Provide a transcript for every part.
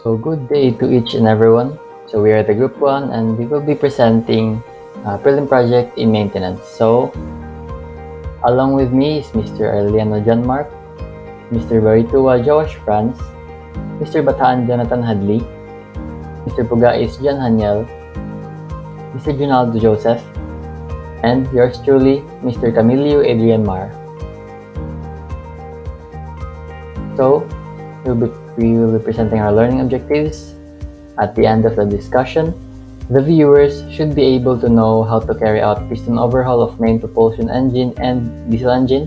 So good day to each and everyone. So we are the group 1 and we will be presenting prelim project in maintenance. So along with me is Mr. Arellano Marc, Mr. Baritua Joash Mr. Bathan Hadley, Mr. Bugais Haniel, Mr. Dionaldo Joseph, and yours truly, Mr. Camillo Adrian Mhar. So we will be presenting our learning objectives. At the end of the discussion, the viewers should be able to know how to carry out piston overhaul of main propulsion engine and diesel engine,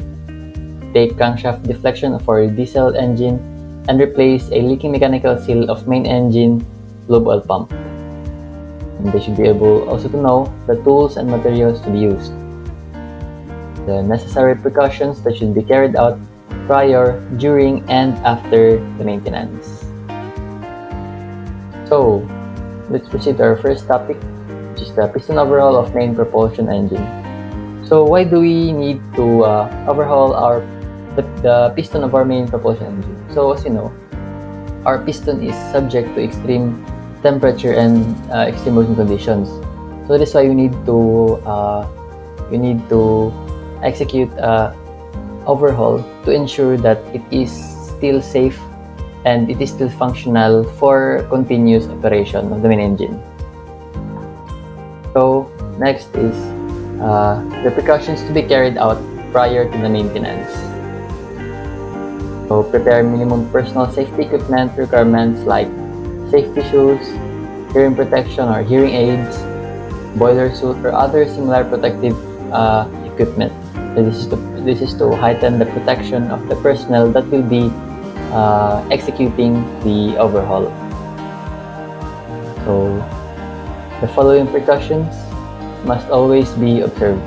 take crankshaft deflection for diesel engine, and replace a leaking mechanical seal of main engine lube oil pump. And they should be able also to know the tools and materials to be used, the necessary precautions that should be carried out prior, during, and after the maintenance. So, let's proceed to our first topic, which is the piston overhaul of main propulsion engine. So, why do we need to overhaul the piston of our main propulsion engine? So, as you know, our piston is subject to extreme temperature and extreme working conditions. So, that's why we need to execute overhaul to ensure that it is still safe and it is still functional for continuous operation of the main engine. So next is the precautions to be carried out prior to the maintenance. So prepare minimum personal safety equipment requirements like safety shoes, hearing protection or hearing aids, boiler suit, or other similar protective equipment. So this is to heighten the protection of the personnel that will be executing the overhaul. So the following precautions must always be observed.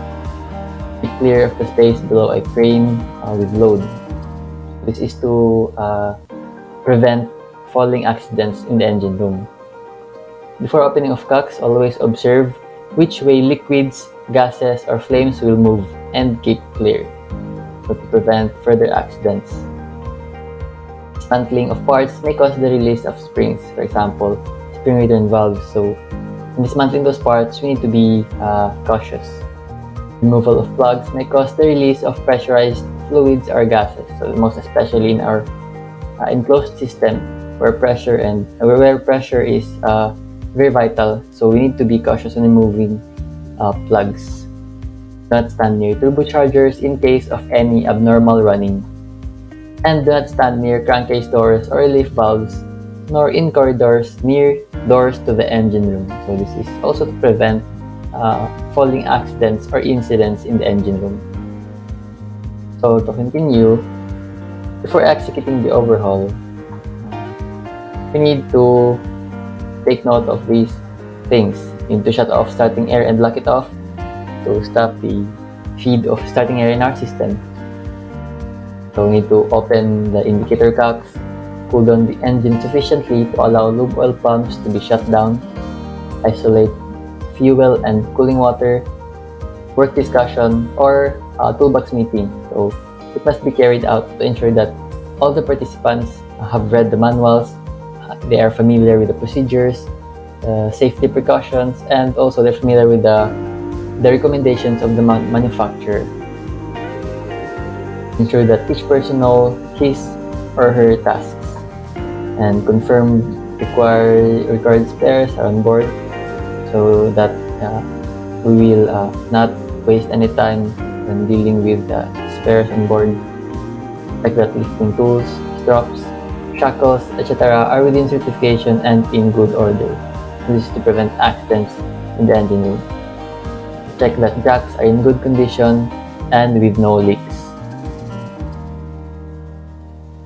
Be clear of the space below a crane with load. This is to prevent falling accidents in the engine room. Before opening of cocks, always observe which way liquids, gases, or flames will move and keep clear, so to prevent further accidents. Dismantling of parts may cause the release of springs, for example, spring return valves. So in dismantling those parts, we need to be cautious. Removal of plugs may cause the release of pressurized fluids or gases. So most especially in our enclosed system, where pressure is very vital. So we need to be cautious in removing plugs. Do not stand near turbochargers in case of any abnormal running. And do not stand near crankcase doors or relief valves, nor in corridors near doors to the engine room. So this is also to prevent falling accidents or incidents in the engine room. So to continue, before executing the overhaul, we need to take note of these things. You need to shut off starting air and lock it off to stop the feed of starting air in our system. So we need to open the indicator cocks, cool down the engine sufficiently to allow lube oil pumps to be shut down, isolate fuel and cooling water, work discussion, or toolbox meeting. So it must be carried out to ensure that all the participants have read the manuals, they are familiar with the procedures, safety precautions, and also they're familiar with the recommendations of the manufacturer. Ensure that each person knows his or her tasks and confirm required spares are on board, so that we will not waste any time when dealing with spares on board, like that lifting tools, straps, shackles, etc. are within certification and in good order. This is to prevent accidents in the engine room. Check that jacks are in good condition and with no leaks.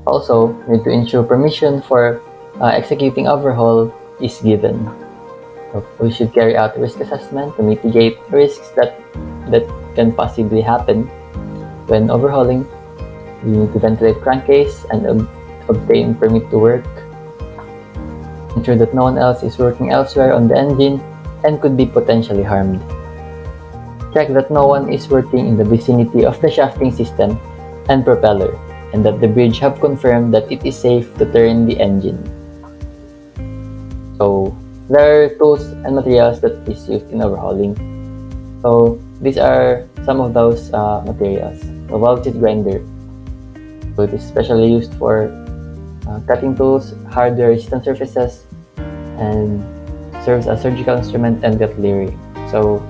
Also, we need to ensure permission for executing overhaul is given. So we should carry out risk assessment to mitigate risks that can possibly happen when overhauling. We need to ventilate crankcase and obtain permit to work. Ensure that no one else is working elsewhere on the engine and could be potentially harmed. Check that no one is working in the vicinity of the shafting system and propeller, and that the bridge have confirmed that it is safe to turn the engine. So there are tools and materials that is used in overhauling. So these are some of those materials. A valve teeth grinder. So it is specially used for cutting tools, hardware resistant surfaces, and serves as surgical instrument and cutlery. So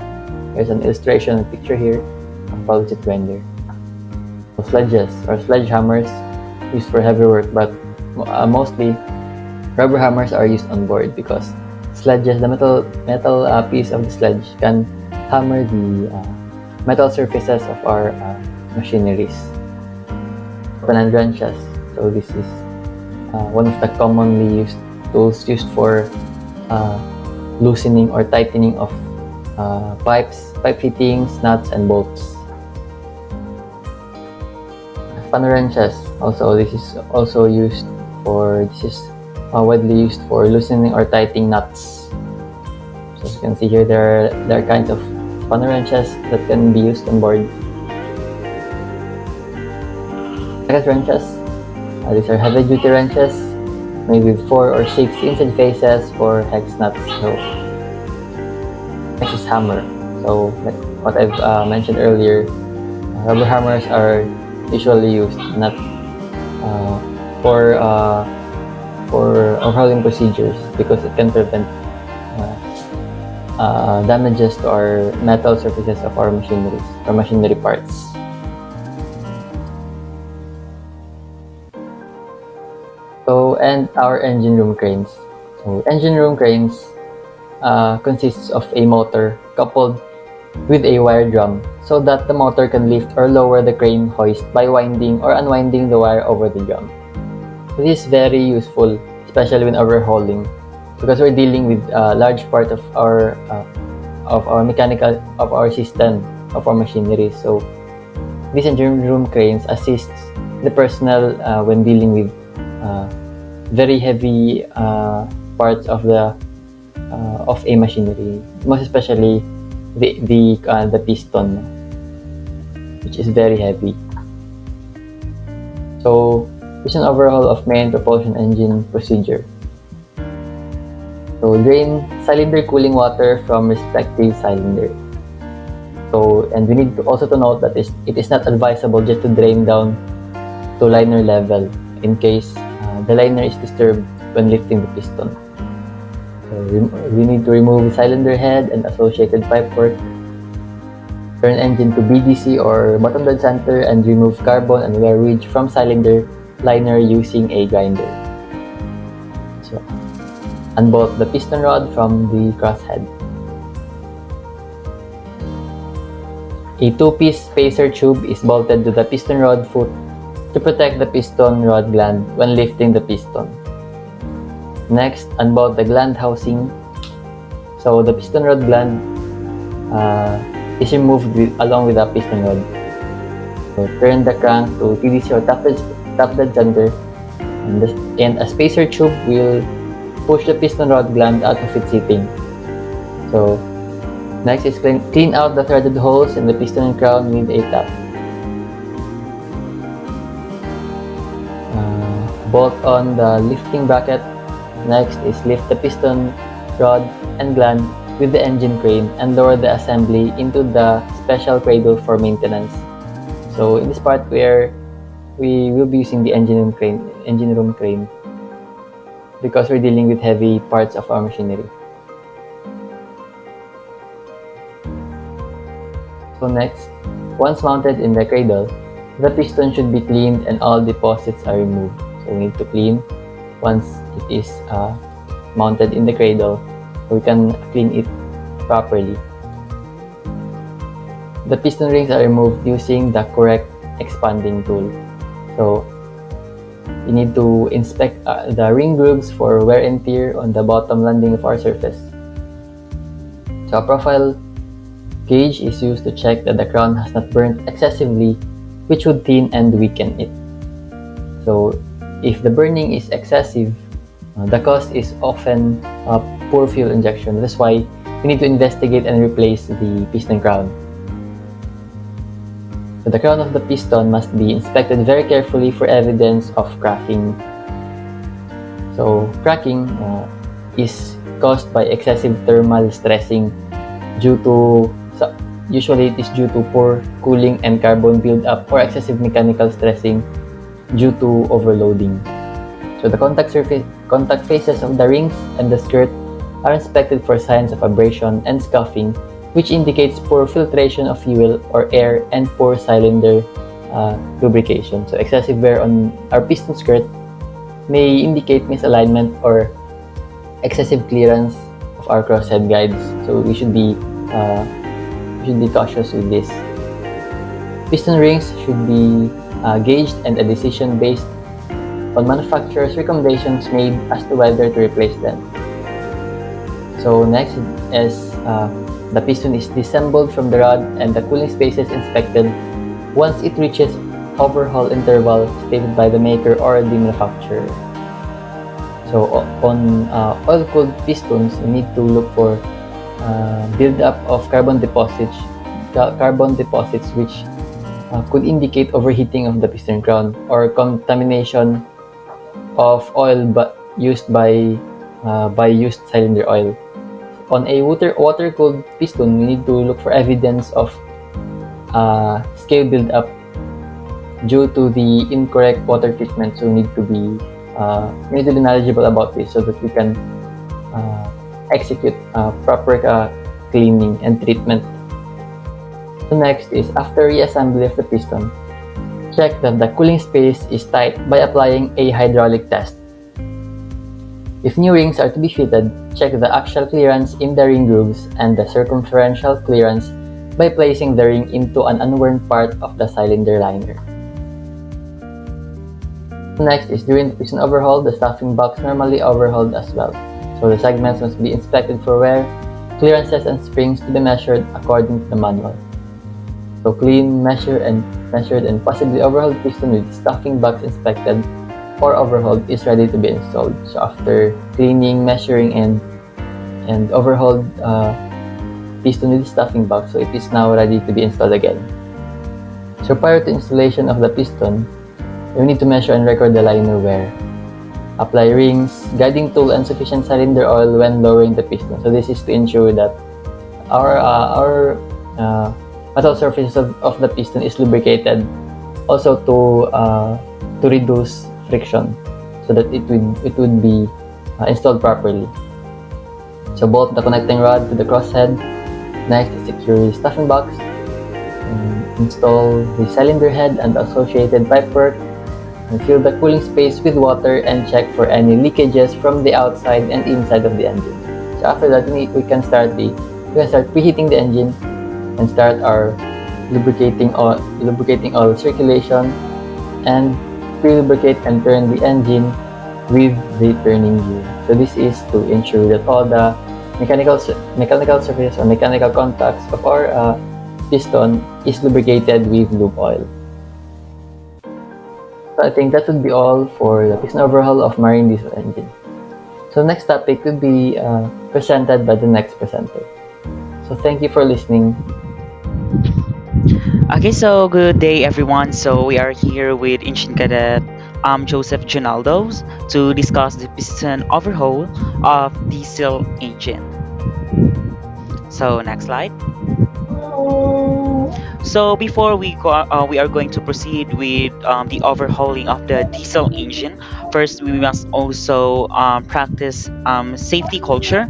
here's an illustration and picture here of valve teeth grinder. So sledges or sledgehammers used for heavy work, but mostly rubber hammers are used on board because sledges, the metal piece of the sledge can hammer the metal surfaces of our machineries. Open and wrenches. So this is one of the commonly used tools used for loosening or tightening of pipe fittings, nuts, and bolts. Spanner wrenches. Also, this is also used for widely used for loosening or tightening nuts. So as you can see here, there are kinds of spanner wrenches that can be used on board. Hex wrenches. These are heavy-duty wrenches made with 4 or 6 inside faces for hex nuts. So next is hammer. So like what I've mentioned earlier, rubber hammers are usually used not for overhauling procedures because it can prevent damages to our metal surfaces of our machineries or machinery parts. So, and our engine room cranes. So, engine room cranes consists of a motor coupled with a wire drum so that the motor can lift or lower the crane hoist by winding or unwinding the wire over the drum. This is very useful, especially when overhauling, because we're dealing with a large part of our system of our machinery. So these engine room cranes assists the personnel when dealing with very heavy parts of a machinery, most especially the piston, which is very heavy. So it's an overhaul of main propulsion engine procedure. So drain cylinder cooling water from respective cylinder. So, and we need to also to note that it is not advisable just to drain down to liner level in case the liner is disturbed when lifting the piston. So we need to remove the cylinder head and associated pipework, turn engine to BDC or bottom dead center, and remove carbon and wear ridge from cylinder liner using a grinder. So unbolt the piston rod from the crosshead. A 2-piece spacer tube is bolted to the piston rod foot to protect the piston rod gland when lifting the piston. Next, unbolt the gland housing. So the piston rod gland is removed along with the piston rod. So turn the crank to TDC or top dead center, and a spacer tube will push the piston rod gland out of its seating. So next is clean out the threaded holes in the piston and crown with a tap. Bolt on the lifting bracket. Next is lift the piston rod and gland with the engine crane and lower the assembly into the special cradle for maintenance. So in this part where we will be using the engine room crane because we're dealing with heavy parts of our machinery. So next, once mounted in the cradle, the piston should be cleaned and all deposits are removed. So we need to clean once it is mounted in the cradle so we can clean it properly. The piston rings are removed using the correct expanding tool. So we need to inspect the ring grooves for wear and tear on the bottom landing of our surface. So a profile gauge is used to check that the crown has not burnt excessively, which would thin and weaken it. So if the burning is excessive, the cause is often poor fuel injection. That's why we need to investigate and replace the piston crown. So the crown of the piston must be inspected very carefully for evidence of cracking. So cracking is caused by excessive thermal stressing due to usually it is due to poor cooling and carbon buildup or excessive mechanical stressing due to overloading. So the contact faces of the rings and the skirt are inspected for signs of abrasion and scuffing, which indicates poor filtration of fuel or air and poor cylinder lubrication. So excessive wear on our piston skirt may indicate misalignment or excessive clearance of our crosshead guides. So we should be cautious with this. Piston rings should be gauged and a decision based on manufacturer's recommendations made as to whether to replace them. So next is the piston is disassembled from the rod and the cooling spaces inspected once it reaches overhaul interval stated by the maker or the manufacturer. So on oil-cooled pistons, you need to look for build-up of carbon deposits which could indicate overheating of the piston crown or contamination of oil used by used cylinder oil. On a water-cooled piston, we need to look for evidence of scale build-up due to the incorrect water treatment. So we need to be knowledgeable about this so that we can execute proper cleaning and treatment. So next is after reassembly of the piston, check that the cooling space is tight by applying a hydraulic test. If new rings are to be fitted, check the axial clearance in the ring grooves and the circumferential clearance by placing the ring into an unworn part of the cylinder liner. Next is during the piston overhaul, the stuffing box normally overhauled as well. So the segments must be inspected for wear, clearances and springs to be measured according to the manual. So clean, measured and possibly overhauled piston with stuffing box inspected or overhauled is ready to be installed. So after cleaning, measuring and overhauled piston with stuffing box, so it is now ready to be installed again. So prior to installation of the piston, we need to measure and record the liner wear. Apply rings, guiding tool and sufficient cylinder oil when lowering the piston. So this is to ensure that our metal surface of the piston is lubricated, also to reduce friction so that it would be installed properly. So bolt the connecting rod to the crosshead. Next is secure the stuffing box. Install the cylinder head and associated pipework, and fill the cooling space with water and check for any leakages from the outside and inside of the engine. So after that, we can start preheating the engine and start our lubricating oil circulation and pre-lubricate and turn the engine with the turning gear. So this is to ensure that all the mechanical surfaces or mechanical contacts of our piston is lubricated with lube oil. So I think that would be all for the piston overhaul of marine diesel engine. So next topic will be presented by the next presenter. So thank you for listening. Okay, so good day everyone. So we are here with Engine Cadet Joseph Dionaldo to discuss the piston overhaul of diesel engine. So next slide. So before we are going to proceed with the overhauling of the diesel engine. First, we must also practice safety culture,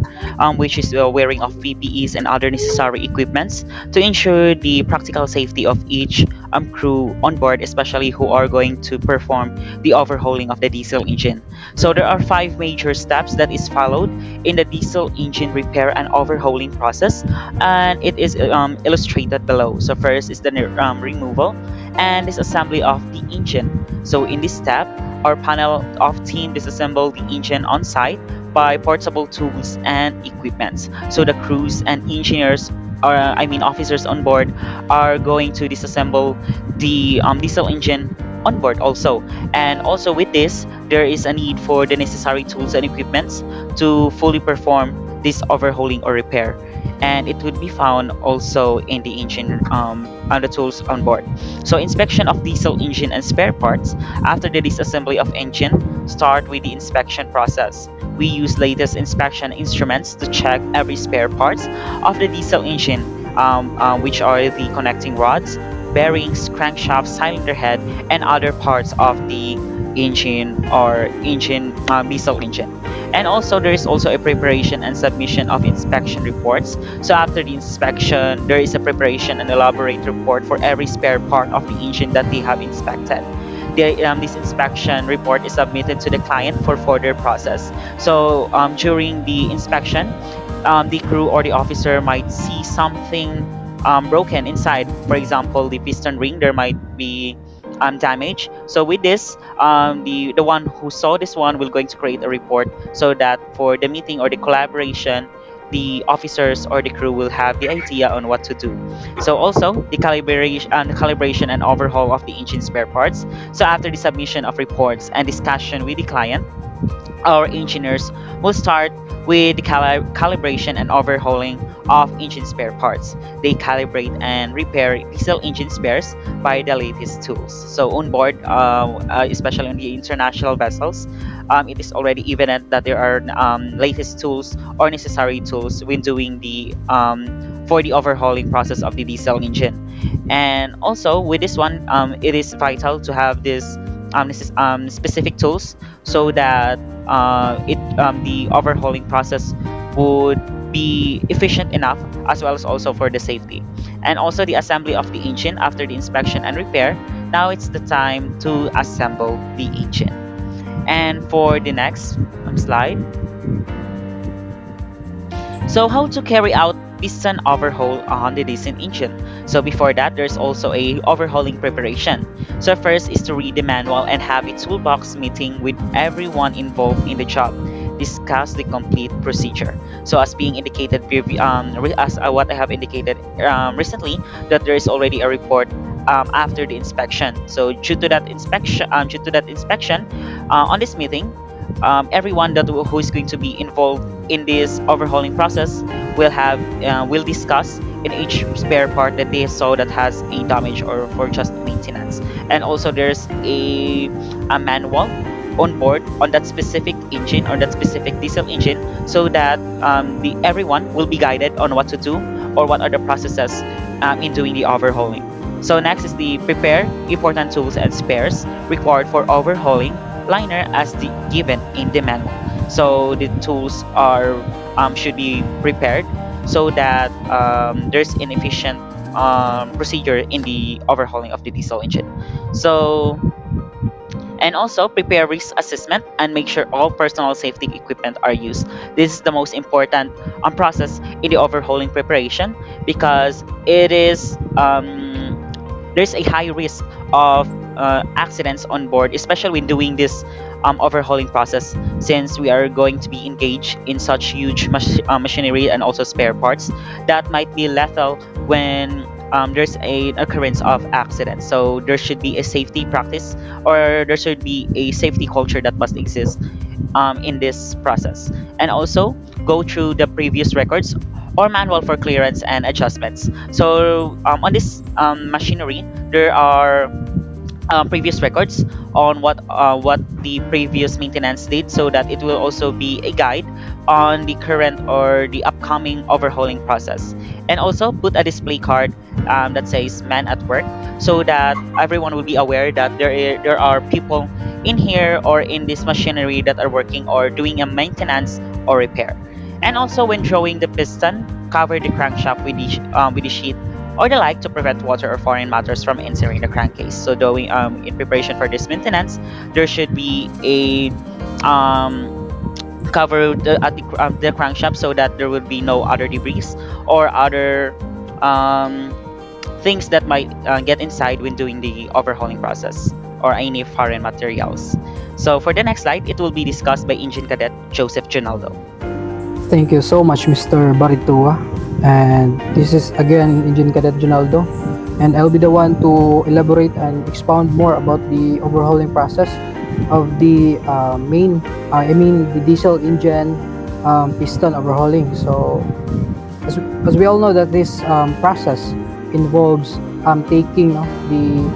which is wearing of PPEs and other necessary equipments to ensure the practical safety of each crew on board, especially who are going to perform the overhauling of the diesel engine. So there are 5 major steps that is followed in the diesel engine repair and overhauling process, and it is illustrated below. So first is the removal and disassembly of the engine. So in this step, our panel of team disassemble the engine on site by portable tools and equipments. So the crews and engineers, officers on board, are going to disassemble the diesel engine on board also. And also with this, there is a need for the necessary tools and equipments to fully perform this overhauling or repair. and it would be found also in the engine on the tools on board. So inspection of diesel engine and spare parts. After the disassembly of engine, start with the inspection process. We use latest inspection instruments to check every spare parts of the diesel engine, which are the connecting rods, bearings, crankshaft, cylinder head, and other parts of the engine or diesel engine. And also there is also a preparation and submission of inspection reports. So after the inspection, there is a preparation and elaborate report for every spare part of the engine that they have inspected. This inspection report is submitted to the client for further process. So during the inspection, the crew or the officer might see something broken inside. For example, the piston ring, there might be damage. So with this, the one who saw this one will going to create a report so that for the meeting or the collaboration, the officers or the crew will have the idea on what to do. So also the calibration and overhaul of the engine spare parts. So after the submission of reports and discussion with the client, our engineers will start with the calibration and overhauling of engine spare parts. They calibrate and repair diesel engine spares by the latest tools. So on board, especially on the international vessels, it is already evident that there are latest tools or necessary tools when doing the for the overhauling process of the diesel engine. And also with this one, it is vital to have this specific tools so that the overhauling process would be efficient enough, as well as also for the safety. And also the assembly of the engine after the inspection and repair. Now it's the time to assemble the engine. And for the next slide, so how to carry out piston overhaul on the diesel engine. So before that, there's also a overhauling preparation. So first is to read the manual and have a toolbox meeting with everyone involved in the job. Discuss the complete procedure. So as being indicated, as what I have indicated recently, that there is already a report after the inspection. So due to that inspection, on this meeting, everyone who is going to be involved in this overhauling process will discuss in each spare part that they saw that has a damage or for just maintenance. And also there's a manual on board on that specific engine or that specific diesel engine, so that everyone will be guided on what to do or what are the processes in doing the overhauling. So next is the prepare important tools and spares required for overhauling liner as given in the manual. So the tools are should be prepared so that there's an efficient procedure in the overhauling of the diesel engine. So and also prepare risk assessment and make sure all personal safety equipment are used. This is the most important process in the overhauling preparation, because it is there's a high risk of accidents on board, especially when doing this overhauling process, since we are going to be engaged in such huge machinery and also spare parts that might be lethal when there's an occurrence of accident. So there should be a safety practice, or there should be a safety culture that must exist in this process. And also go through the previous records or manual for clearance and adjustments. So on this machinery, there are previous records on what the previous maintenance did, so that it will also be a guide on the current or the upcoming overhauling process. And also put a display card that says "Man at Work," so that everyone will be aware that there are people in here or in this machinery that are working or doing a maintenance or repair. And also when drawing the piston, cover the crankshaft with the sheet or the like to prevent water or foreign matters from entering the crankcase. So doing in preparation for this maintenance, there should be a cover at the crankshaft so that there will be no other debris or other things that might get inside when doing the overhauling process, or any foreign materials. So for the next slide, it will be discussed by Engine Cadet Joseph Dionaldo. Thank you so much, Mr. Baritua. And this is again Engine Cadet Dionaldo, and I'll be the one to elaborate and expound more about the overhauling process of the the diesel engine piston overhauling. So as we all know that this process involves taking the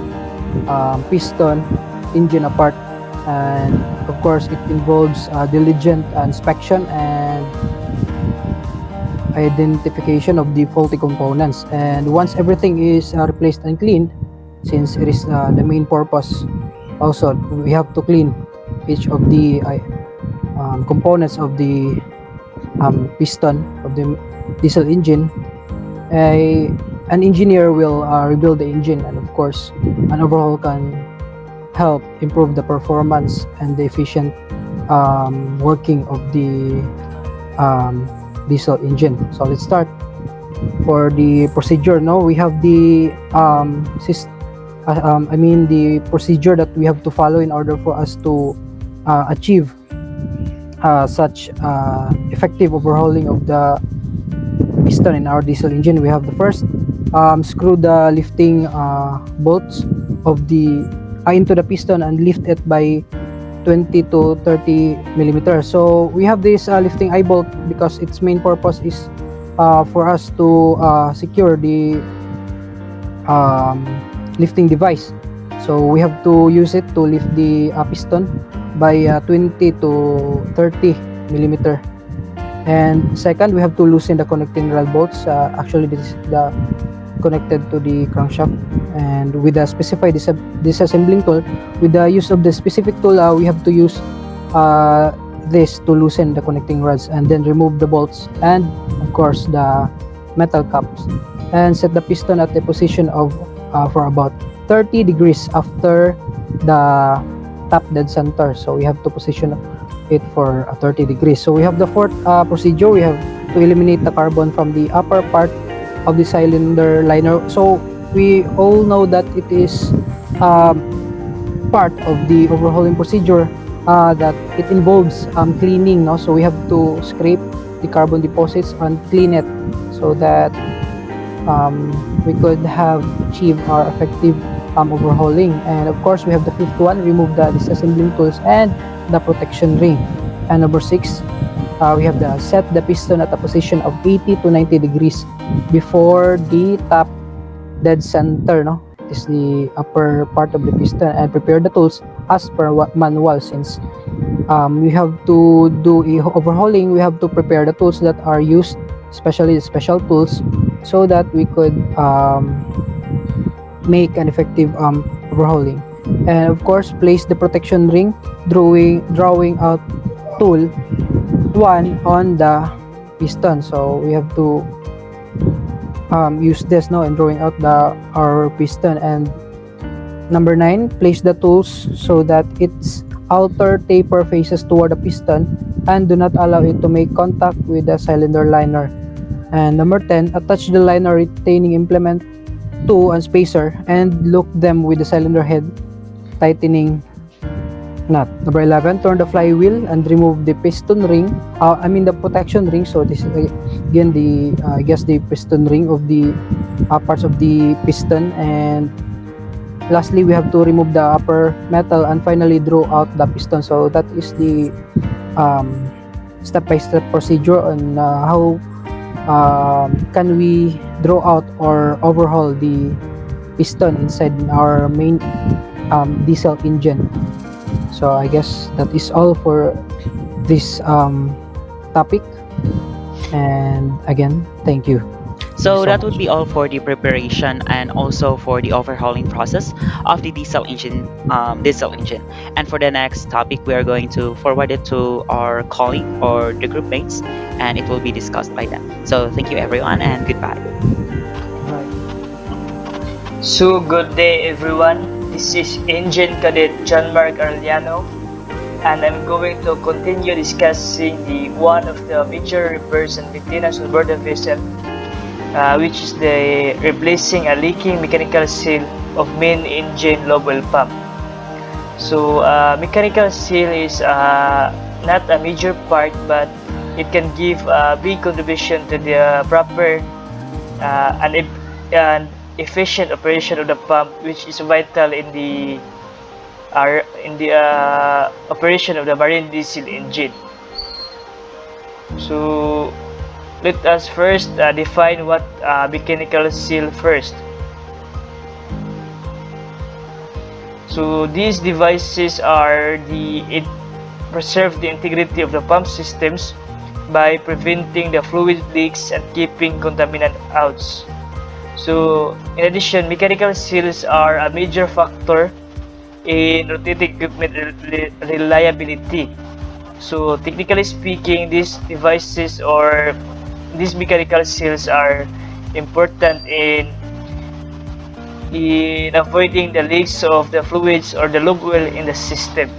piston engine apart, and of course it involves diligent inspection and identification of the faulty components. And once everything is replaced and cleaned, since it is the main purpose, also we have to clean each of the components of the piston of the diesel engine. An engineer will rebuild the engine, and of course an overhaul can help improve the performance and the efficient working of the diesel engine. So let's start. For the procedure, we have the the procedure that we have to follow in order for us to achieve such effective overhauling of the piston in our diesel engine. We have the first, screw the lifting bolts of the into the piston and lift it by 20 to 30 millimeters. So we have this lifting eye bolt because its main purpose is for us to secure the lifting device. So we have to use it to lift the piston by 20 to 30 millimeter. And second, we have to loosen the connecting rod bolts. Actually, this is the connected to the crankshaft, and with a specified disassembling tool, with the use of the specific tool, we have to use this to loosen the connecting rods and then remove the bolts and of course the metal caps, and set the piston at the position of for about 30 degrees after the top dead center. So we have to position it for 30 degrees. So we have the fourth procedure. We have to eliminate the carbon from the upper part of the cylinder liner. So we all know that it is part of the overhauling procedure that it involves cleaning. So we have to scrape the carbon deposits and clean it so that we could have achieved our effective overhauling. And of course we have the fifth one, remove the disassembling tools and the protection ring. And number 6, we have the set the piston at a position of 80 to 90 degrees before the top dead center. It is the upper part of the piston, and prepare the tools as per manual. Since we have to do a overhauling, we have to prepare the tools that are used, especially the special tools, so that we could make an effective overhauling. And of course, place the protection ring, drawing out tool 1 on the piston. So we have to use this now in drawing out our piston. And number 9, place the tools so that its outer taper faces toward the piston and do not allow it to make contact with the cylinder liner. And number 10, attach the liner retaining implement to and spacer and lock them with the cylinder head tightening nut. Number 11, turn the flywheel and remove the piston ring, the protection ring. So this is again the I guess the piston ring of the parts of the piston. And lastly, we have to remove the upper metal and finally draw out the piston. So that is the step-by-step procedure on how can we draw out or overhaul the piston inside our main diesel engine. So I guess that is all for this topic, and again, thank you. So that would be all for the preparation and also for the overhauling process of the diesel engine. And for the next topic, we are going to forward it to our colleague or the group mates, and it will be discussed by them. So thank you everyone, and goodbye. So good day everyone. This is Engine Cadet Marc Arellano, and I'm going to continue discussing one of the major repairs and maintenance on board the vessel, which is the replacing a leaking mechanical seal of main engine lube oil pump. So mechanical seal is not a major part, but it can give a big contribution to the proper and efficient operation of the pump, which is vital in the operation of the marine diesel engine. So let us first define what mechanical seal first. So these devices are preserve the integrity of the pump systems by preventing the fluid leaks and keeping contaminant out. So in addition, mechanical seals are a major factor in rotating equipment reliability. So technically speaking, these devices or these mechanical seals are important in avoiding the leaks of the fluids or the lube oil in the system.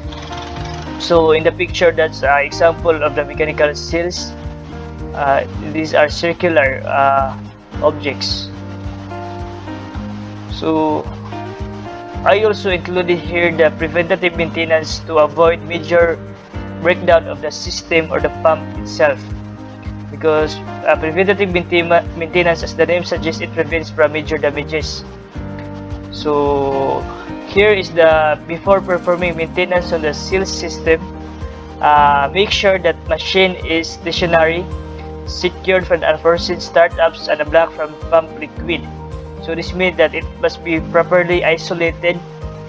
So in the picture, that's an example of the mechanical seals. These are circular objects. So I also included here the preventative maintenance to avoid major breakdown of the system or the pump itself, because preventative maintenance, as the name suggests, it prevents from major damages. So here is the before performing maintenance on the seal system. Make sure that machine is stationary, secured from unforeseen startups, and blocked from pump liquid. So this means that it must be properly isolated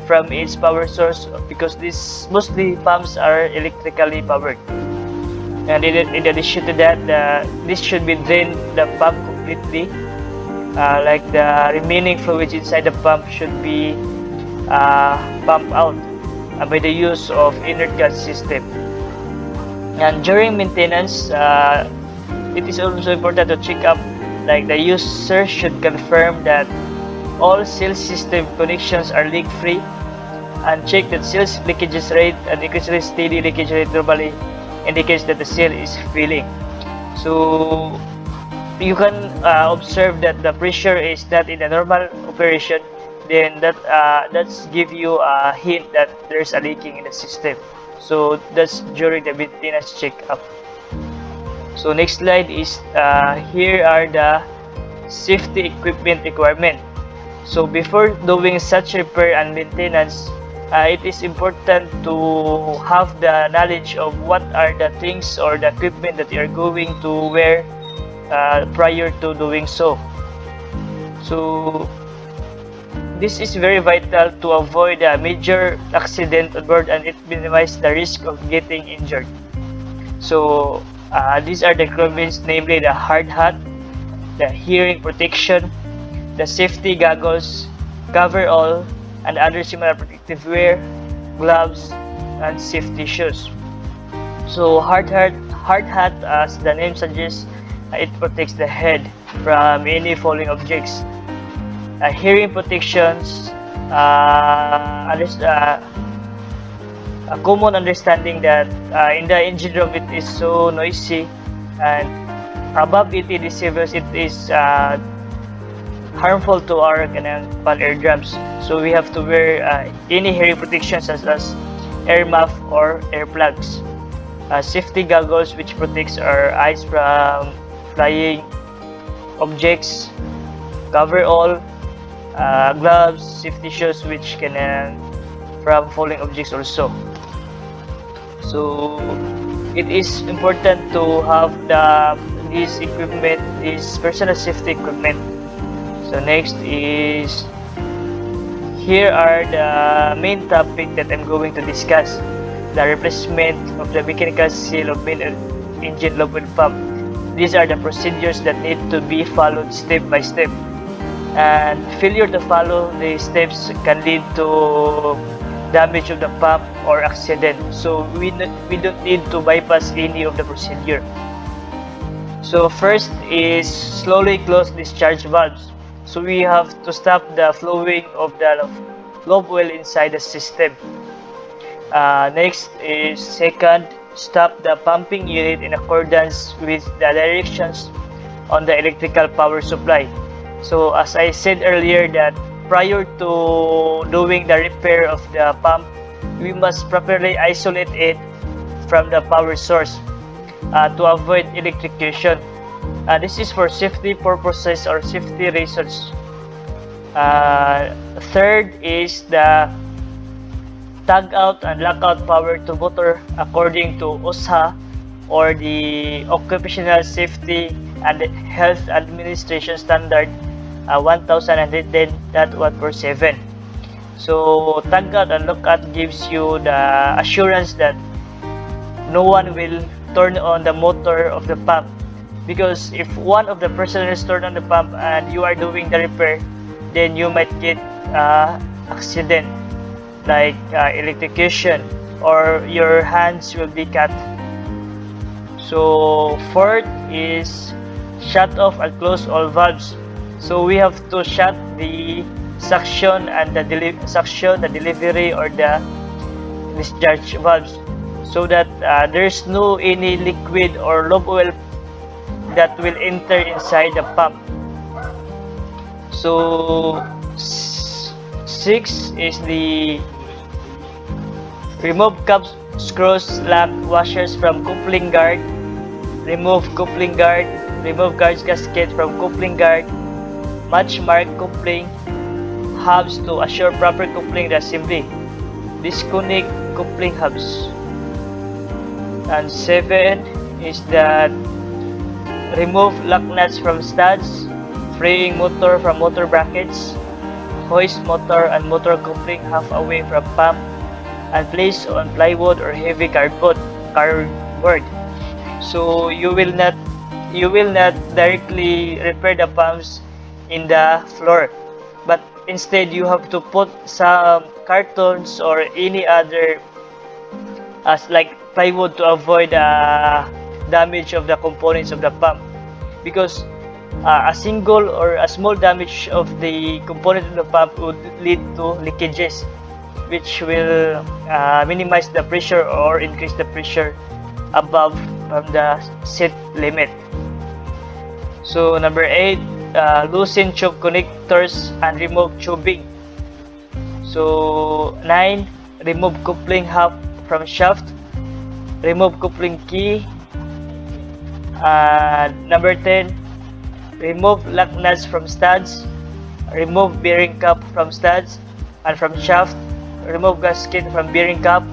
from its power source, because these mostly pumps are electrically powered. And in addition to that, this should be drained the pump completely. Like the remaining fluids inside the pump should be pumped out by the use of inert gas system. And during maintenance, it is also important to check up, like the user should confirm that all seal system connections are leak free, and check that seal leakages rate and increasingly steady leakage rate normally indicates that the seal is filling. So you can observe that the pressure is not in a normal operation, then that's give you a hint that there's a leaking in the system. So that's during the maintenance checkup. So next slide is here are the safety equipment requirement. So before doing such repair and maintenance, it is important to have the knowledge of what are the things or the equipment that you are going to wear prior to doing so. So this is very vital to avoid a major accident on board, and it minimizes the risk of getting injured. So these are the requirements, namely the hard hat, the hearing protection, the safety goggles, coverall, and other similar protective wear, gloves, and safety shoes. So hard hat, as the name suggests, it protects the head from any falling objects. Hearing protections, a common understanding that in the engine room it is so noisy, and above 80 decibels it is harmful to our fan eardrums. So we have to wear any hearing protection such as air muff or earplugs. Safety goggles, which protects our eyes from flying objects. Coverall, gloves, safety shoes, which can from falling objects also. So it is important to have this equipment, this personal safety equipment. So next is, here are the main topic that I'm going to discuss: the replacement of the mechanical seal of main engine lube oil pump. These are the procedures that need to be followed step by step, and failure to follow the steps can lead to damage of the pump or accident. So we don't need to bypass any of the procedure. So first is slowly close discharge valves. So we have to stop the flowing of the lube oil inside the system. Next is second, stop the pumping unit in accordance with the directions on the electrical power supply. So as I said earlier, that prior to doing the repair of the pump, we must properly isolate it from the power source to avoid electrocution. This is for safety purposes or safety reasons. Third is the tag out and lockout power to motor according to OSHA or the Occupational Safety and Health Administration Standard 1110.147. So tag out and lookout gives you the assurance that no one will turn on the motor of the pump, because if one of the personnel is turned on the pump and you are doing the repair, then you might get accident like electrocution, or your hands will be cut. So fourth is shut off and close all valves. So we have to shut the suction and the delivery or the discharge valves, so that there's no any liquid or lube oil that will enter inside the pump. So 6 is the remove caps, screws, lock, washers from coupling guard, remove coupling guard, remove guards gasket from coupling guard, match mark coupling hubs to assure proper coupling assembly, disconnect coupling hubs. And 7 is that remove lock nuts from studs, freeing motor from motor brackets, hoist motor and motor coupling half away from pump, and place on plywood or heavy cardboard. So you will not directly repair the pumps in the floor, but instead you have to put some cartons or any other as like plywood to avoid damage of the components of the pump, because a single or a small damage of the component of the pump would lead to leakages, which will minimize the pressure or increase the pressure above from the set limit. So number 8, loosen tube connectors and remove tubing. So 9, remove coupling hub from shaft, remove coupling key. Number 10, remove lock nuts from studs, remove bearing cap from studs and from shaft, remove gasket from bearing cap.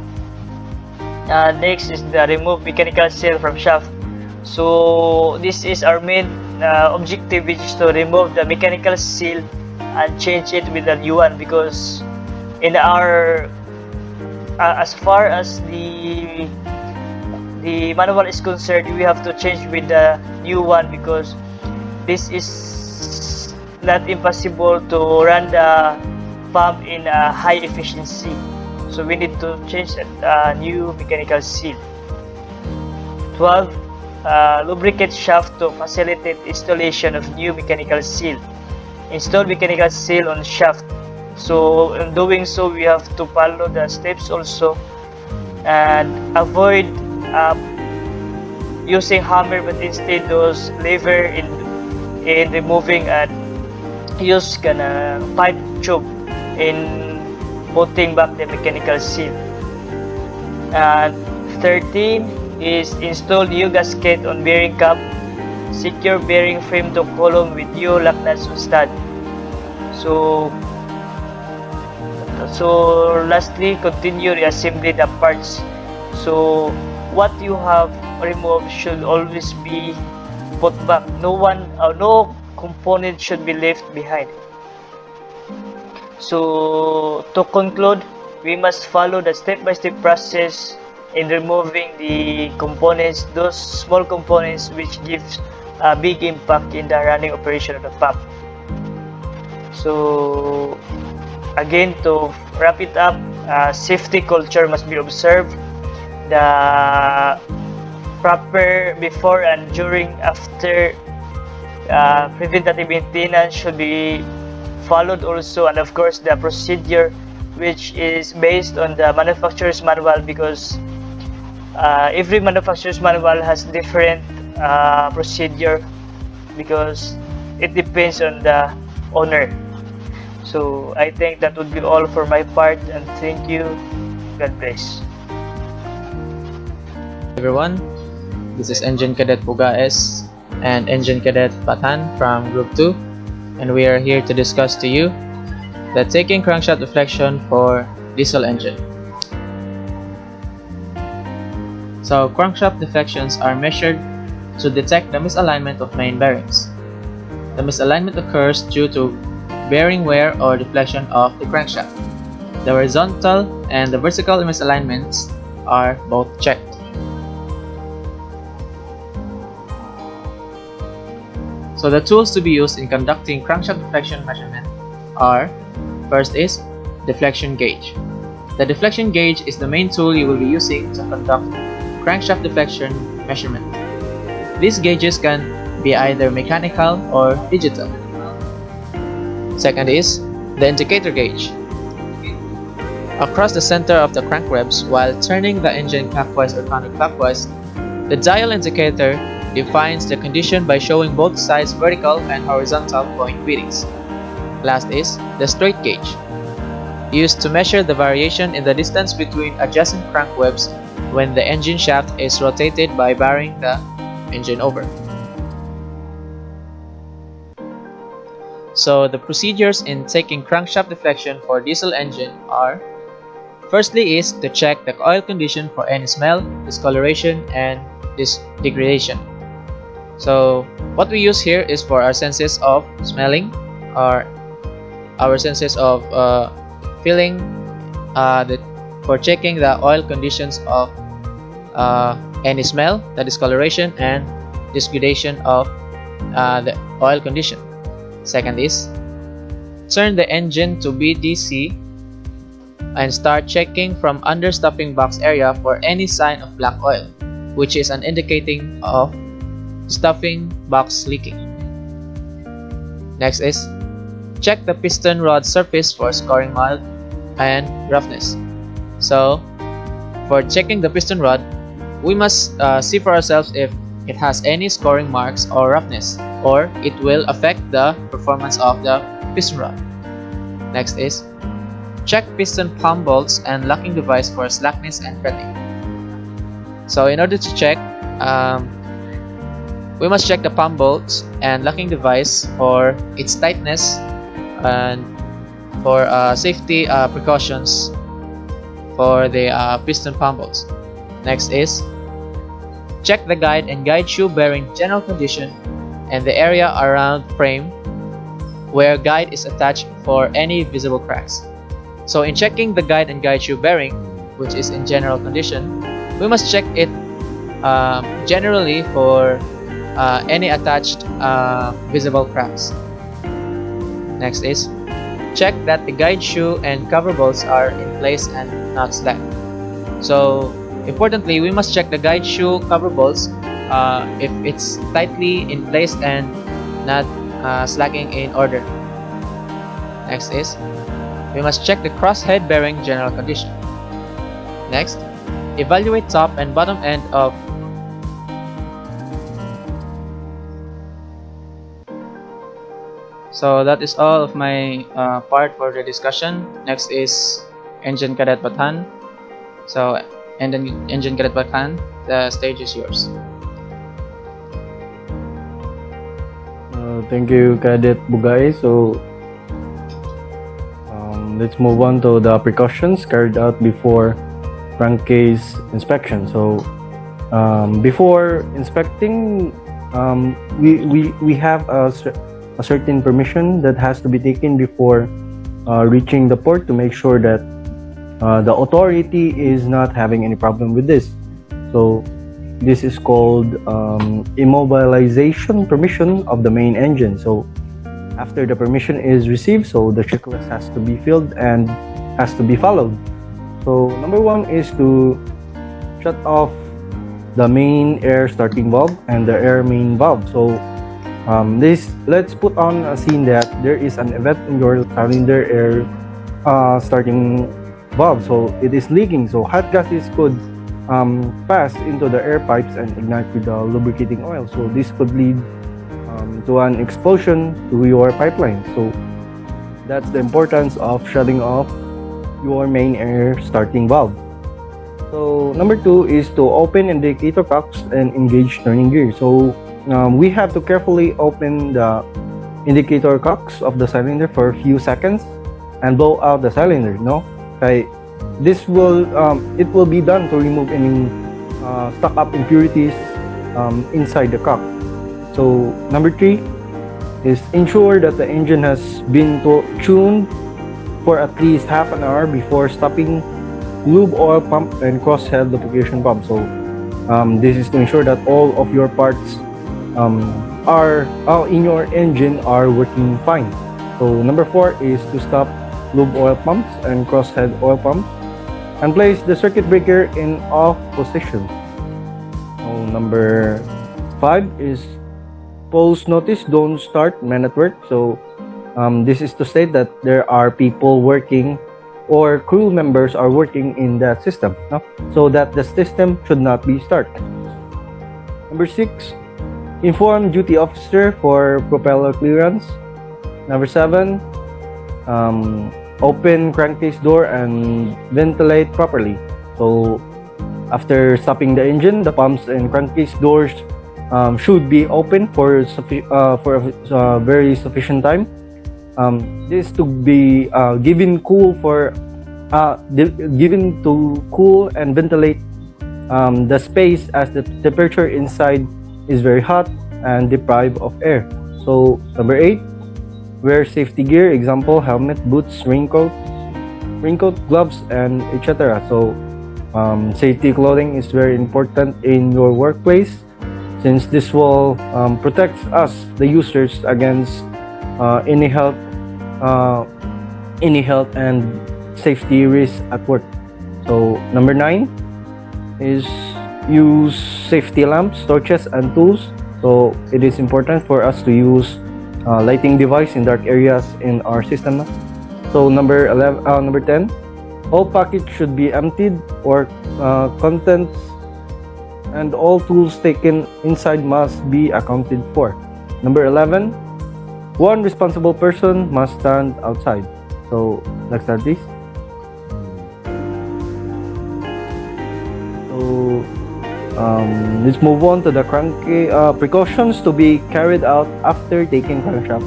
Next is the remove mechanical seal from shaft. So this is our main objective, which is to remove the mechanical seal and change it with a new one, because in our as far as the manual is concerned, we have to change with the new one, because this is not impossible to run the pump in a high efficiency. So we need to change a new mechanical seal. 12, lubricate shaft to facilitate installation of new mechanical seal. Install mechanical seal on shaft. So in doing so, we have to follow the steps also, and avoid using hammer, but instead those lever in removing and use pipe tube in putting back the mechanical seal. And 13 is install new gasket on bearing cap, secure bearing frame to column with new lock nuts on stud. So lastly, continue reassembly the parts. So what you have removed should always be put back. No component should be left behind. So to conclude, we must follow the step-by-step process in removing the components, those small components which gives a big impact in the running operation of the pump. So again, to wrap it up, safety culture must be observed. The proper before and during after preventative maintenance should be followed also, and of course the procedure, which is based on the manufacturer's manual, because every manufacturer's manual has different procedure, because it depends on the owner. So I think that would be all for my part, and thank you. God bless. Everyone, this is Engine Cadet Bugais and Engine Cadet Bathan from Group 2, and we are here to discuss to you the taking crankshaft deflection for diesel engine. So crankshaft deflections are measured to detect the misalignment of main bearings. The misalignment occurs due to bearing wear or deflection of the crankshaft. The horizontal and the vertical misalignments are both checked. So the tools to be used in conducting crankshaft deflection measurement are: first is deflection gauge. The deflection gauge is the main tool you will be using to conduct crankshaft deflection measurement. These gauges can be either mechanical or digital. Second is the indicator gauge. Across the center of the crank ribs, while turning the engine clockwise or counterclockwise, the dial indicator defines the condition by showing both sides vertical and horizontal point readings. Last is the straight gauge, used to measure the variation in the distance between adjacent crank webs when the engine shaft is rotated by bearing the engine over. So the procedures in taking crankshaft deflection for diesel engine are: firstly is to check the oil condition for any smell, discoloration, and degradation. So what we use here is for our senses of smelling, or our senses of feeling, for checking the oil conditions of any smell, the discoloration, and degradation of the oil condition. Second is turn the engine to BDC and start checking from under stuffing box area for any sign of black oil, which is an indicating of stuffing box leaking. Next is check the piston rod surface for scoring mild and roughness. So for checking the piston rod, we must see for ourselves if it has any scoring marks or roughness, or it will affect the performance of the piston rod. Next is check piston palm bolts and locking device for slackness and fretting. So in order to check, we must check the palm bolts and locking device for its tightness and for safety precautions for the piston palm bolts. Next is check the guide and guide shoe bearing general condition and the area around frame where guide is attached for any visible cracks. So in checking the guide and guide shoe bearing, which is in general condition, we must check it generally for any attached visible cracks. Next is check that the guide shoe and cover bolts are in place and not slack. So importantly, we must check the guide shoe cover bolts if it's tightly in place and not slacking in order. Next is we must check the crosshead bearing general condition. Next, evaluate top and bottom end of So that is all of my part for the discussion. Next is Engine Cadet Bathan. So, and then Engine Cadet Bathan, the stage is yours. Thank you, Cadet Bugais. So, let's move on to the precautions carried out before crankcase inspection. So, before inspecting, we have a certain permission that has to be taken before reaching the port to make sure that the authority is not having any problem with this. So this is called immobilization permission of the main engine. So after the permission is received, so the checklist has to be filled and has to be followed. So number one is to shut off the main air starting valve and the air main valve. So let's put on a scene that there is an event in your cylinder air starting valve, so it is leaking. So hot gases could pass into the air pipes and ignite with the lubricating oil. So this could lead to an explosion to your pipeline. So that's the importance of shutting off your main air starting valve. So number two is to open indicator cocks and engage turning gear. So we have to carefully open the indicator cocks of the cylinder for a few seconds and blow out the cylinder. Okay, this will it will be done to remove any stock up impurities inside the cock. So number 3 is ensure that the engine has been tuned for at least half an hour before stopping lube oil pump and crosshead lubrication pump. So this is to ensure that all of your parts are in your engine are working fine. So number 4 is to stop lube oil pumps and crosshead oil pumps and place the circuit breaker in off position. So number 5 is post notice don't start men at work. So this is to state that there are people working or crew members are working in that system, no? So that the system should not be started. Number 6, inform duty officer for propeller clearance. Number 7, open crankcase door and ventilate properly. So after stopping the engine, the pumps and crankcase doors should be open for a very sufficient time. This to be given to cool and ventilate the space, as the temperature inside is very hot and deprived of air. So number 8, wear safety gear, example helmet, boots, raincoat, gloves, and etc. So safety clothing is very important in your workplace, since this will protect us, the users, against any health and safety risks at work. So number 9 is use safety lamps, torches, and tools. So it is important for us to use lighting device in dark areas in our system. So number 10, all package should be emptied or contents and all tools taken inside must be accounted for. Number 11, one responsible person must stand outside. So let's start this. So let's move on to the precautions to be carried out after taking crankshaft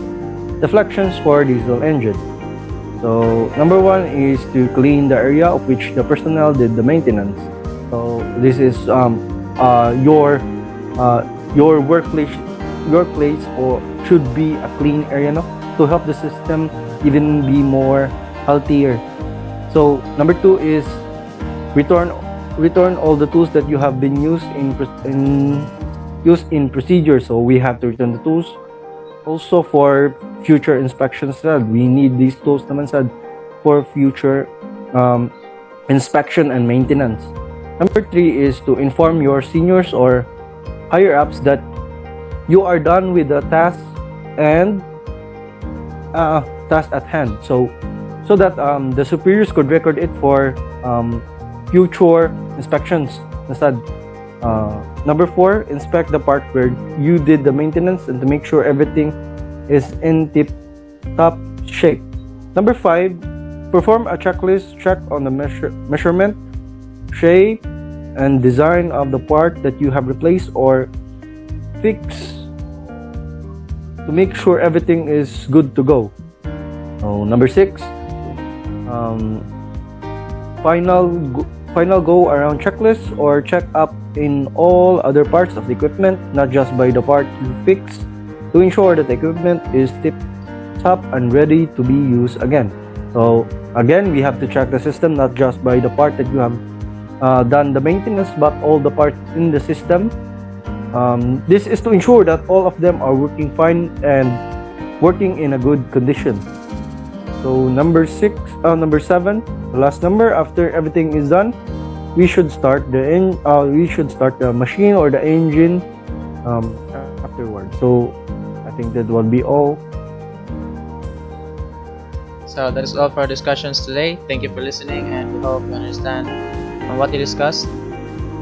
deflections for diesel engine. So number 1 is to clean the area of which the personnel did the maintenance. So this is your workplace or should be a clean area, no? To help the system even be more healthier. So number 2 is return all the tools that you have been used in procedure. So we have to return the tools. Also for future inspections, we need these tools naman for future inspection and maintenance. Number 3 is to inform your seniors or higher ups that you are done with the task and task at hand, so that the superiors could record it for future inspections instead. Number 4, inspect the part where you did the maintenance and to make sure everything is in tip-top shape. Number 5, perform a checklist check on the measurement, shape, and design of the part that you have replaced or fixed to make sure everything is good to go. So number 6, final go around checklist or check up in all other parts of the equipment, not just by the part you fixed, to ensure that the equipment is tip-top and ready to be used again. So again, we have to check the system not just by the part that you have done the maintenance, but all the parts in the system. This is to ensure that all of them are working fine and working in a good condition. So number 7, the last number, after everything is done, we should start the machine or the engine afterward. So I think that will be all. So that is all for our discussions today. Thank you for listening, and we hope you understand what we discussed.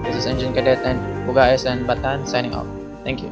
This is Engine Cadet and Bugais and Bathan signing off. Thank you.